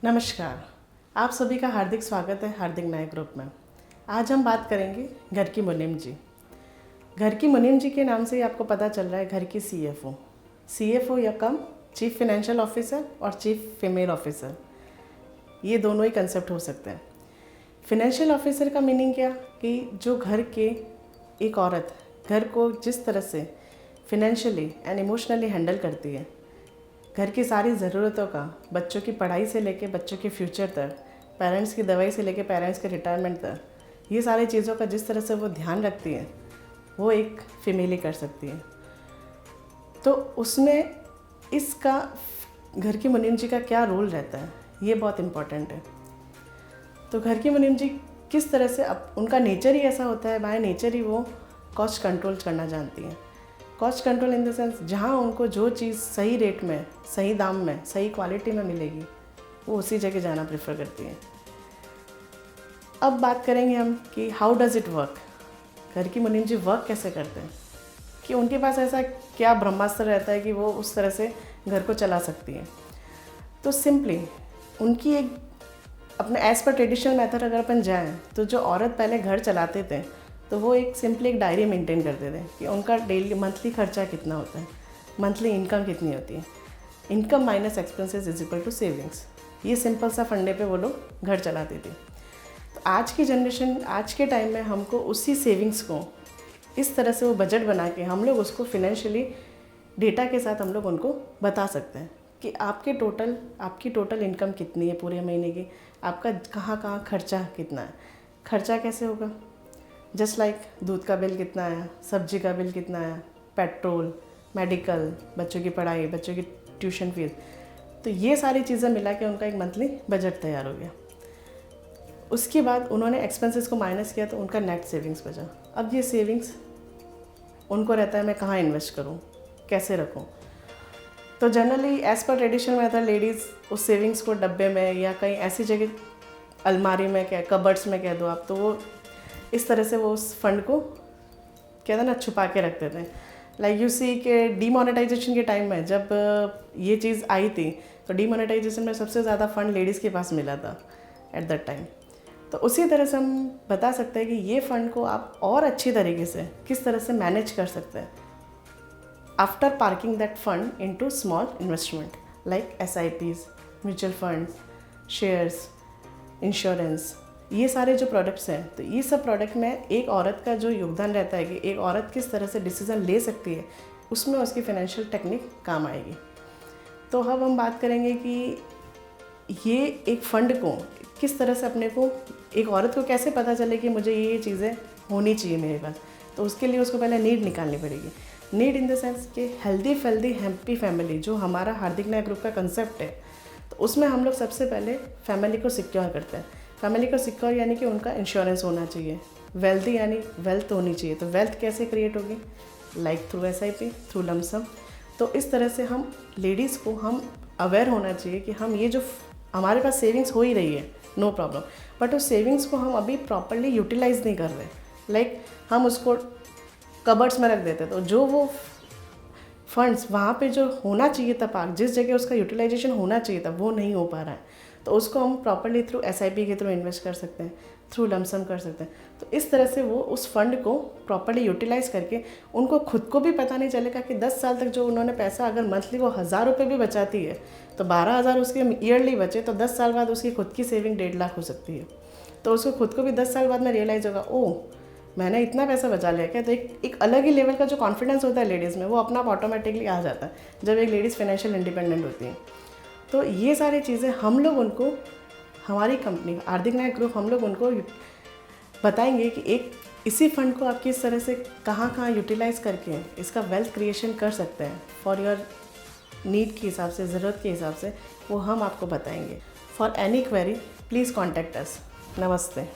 नमस्कार, आप सभी का हार्दिक स्वागत है हार्दिक नायक ग्रुप में। आज हम बात करेंगे घर की मुनीम जी। घर की मुनीम जी के नाम से ही आपको पता चल रहा है घर की सीएफओ या कम चीफ फाइनेंशियल ऑफिसर और चीफ फीमेल ऑफिसर, ये दोनों ही कंसेप्ट हो सकते हैं। फाइनेंशियल ऑफिसर का मीनिंग क्या कि जो घर के एक औरत घर को जिस तरह से फिनेंशियली एंड इमोशनली हैंडल करती है, घर की सारी ज़रूरतों का, बच्चों की पढ़ाई से लेके बच्चों के फ्यूचर तक, पेरेंट्स की दवाई से लेके पेरेंट्स के रिटायरमेंट तक, ये सारी चीज़ों का जिस तरह से वो ध्यान रखती है वो एक फीमेल ही कर सकती है। तो उसमें इसका घर की मुनीम जी का क्या रोल रहता है, ये बहुत इम्पॉर्टेंट है। तो घर की मुनीम जी किस तरह से, अब उनका नेचर ही ऐसा होता है, बाय नेचर ही वो कॉस्ट कंट्रोल करना जानती हैं। Cost control in the sense, जहाँ उनको जो चीज़ सही रेट में, सही दाम में, सही क्वालिटी में मिलेगी वो उसी जगह जाना प्रेफर करती हैं। अब बात करेंगे हम कि हाउ डज़ इट वर्क, घर की मुनीम जी वर्क कैसे करते हैं, कि उनके पास ऐसा क्या ब्रह्मास्त्र रहता है कि वो उस तरह से घर को चला सकती है। तो सिंपली उनकी एक अपने एज़ पर ट्रेडिशनल मेथड अगर अपन जाएँ तो जो औरत पहले घर चलाते थे तो वो एक सिंपली एक डायरी मेंटेन करते थे कि उनका डेली मंथली खर्चा कितना होता है, मंथली इनकम कितनी होती है, income minus expenses is equal to savings. ये सिंपल सा फंडे पे वो लोग घर चलाते थे। तो आज की जनरेशन, आज के टाइम में हमको उसी सेविंग्स को इस तरह से वो बजट बना के हम लोग उसको फिनेंशियली डेटा के साथ हम लोग उनको बता सकते हैं कि आपकी टोटल इनकम कितनी है पूरे महीने की, आपका कहाँ कहाँ खर्चा कितना है। खर्चा कैसे होगा, जस्ट लाइक दूध का बिल कितना आया, सब्जी का बिल कितना आया, पेट्रोल, मेडिकल, बच्चों की पढ़ाई, बच्चों की ट्यूशन फीस, तो ये सारी चीज़ें मिला के उनका एक मंथली बजट तैयार हो गया। उसके बाद उन्होंने एक्सपेंसेस को माइनस किया तो उनका नेट सेविंग्स बचा। अब ये सेविंग्स उनको रहता है मैं कहाँ इन्वेस्ट करूँ, कैसे रखूँ। तो generally as per traditional method ladies उस सेविंग्स को डब्बे में या कहीं ऐसी जगह, अलमारी में, क्या कबर्ड्स में कह दो आप, तो वो इस तरह से वो उस फंड को कहते हैं ना छुपा के रखते थे। लाइक यू सी के डीमोनेटाइजेशन के टाइम में जब ये चीज़ आई थी तो डीमोनेटाइजेशन में सबसे ज़्यादा फंड लेडीज़ के पास मिला था एट दैट टाइम। तो उसी तरह से हम बता सकते हैं कि ये फ़ंड को आप और अच्छी तरीके से किस तरह से मैनेज कर सकते हैं after parking that fund into small investment like SIPs, mutual funds, shares, insurance, ये सारे जो प्रोडक्ट्स हैं। तो ये सब प्रोडक्ट में एक औरत का जो योगदान रहता है कि एक औरत किस तरह से डिसीज़न ले सकती है, उसमें उसकी फाइनेंशियल टेक्निक काम आएगी। तो अब हम बात करेंगे कि ये एक फ़ंड को किस तरह से अपने को, एक औरत को कैसे पता चले कि मुझे ये चीज़ें होनी चाहिए मेरे पास। तो उसके लिए उसको पहले नीड निकालनी पड़ेगी। नीड इन द सेंस कि हेल्दी हैप्पी फैमिली, जो हमारा हार्दिक नायक ग्रुप का कंसेप्ट है, तो उसमें हम लोग सबसे पहले फैमिली को सिक्योर करते हैं। फैमिली को सिक्योर यानी कि उनका इंश्योरेंस होना चाहिए, वेल्दी यानी वेल्थ होनी चाहिए। तो वेल्थ कैसे क्रिएट होगी, like through SIP, through lump sum. तो इस तरह से हम लेडीज़ को हम अवेयर होना चाहिए कि हम ये जो हमारे पास सेविंग्स हो ही रही है, नो प्रॉब्लम, बट उस सेविंग्स को हम अभी प्रॉपरली यूटिलाइज नहीं कर रहे। लाइक हम उसको कबर्ड्स में रख देते, तो जो वो फंड्स वहाँ पे जो होना चाहिए था, पार्क जिस जगह उसका यूटिलाइजेशन होना चाहिए था, वो नहीं हो पा रहा है। तो उसको हम प्रॉपरली थ्रू SIP के थ्रू इन्वेस्ट कर सकते हैं, थ्रू लमसम कर सकते हैं। तो इस तरह से वो उस फंड को प्रॉपरली यूटिलाइज़ करके उनको खुद को भी पता नहीं चलेगा कि 10 साल तक जो उन्होंने पैसा, अगर मंथली वो 1000 रुपये भी बचाती है तो 12,000 उसके ईयरली बचे, तो 10 साल बाद उसकी खुद की सेविंग 1.5 लाख हो सकती है। तो उसको खुद को भी 10 साल बाद में रियलाइज़ होगा, ओह मैंने इतना पैसा बचा लिया क्या। तो एक अलग ही लेवल का जो कॉन्फिडेंस होता है लेडीज़ में, वो अपना आप ऑटोमेटिकली आ जाता है जब एक लेडीज़ फाइनेंशियल इंडिपेंडेंट होती है। तो ये सारी चीज़ें हम लोग उनको, हमारी कंपनी हार्दिक नायक ग्रुप, हम लोग उनको बताएंगे कि एक इसी फंड को आप किस तरह से कहाँ कहाँ यूटिलाइज़ करके इसका वेल्थ क्रिएशन कर सकते हैं फॉर योर नीड के हिसाब से, ज़रूरत के हिसाब से, वो हम आपको बताएंगे। For any query please contact us. नमस्ते।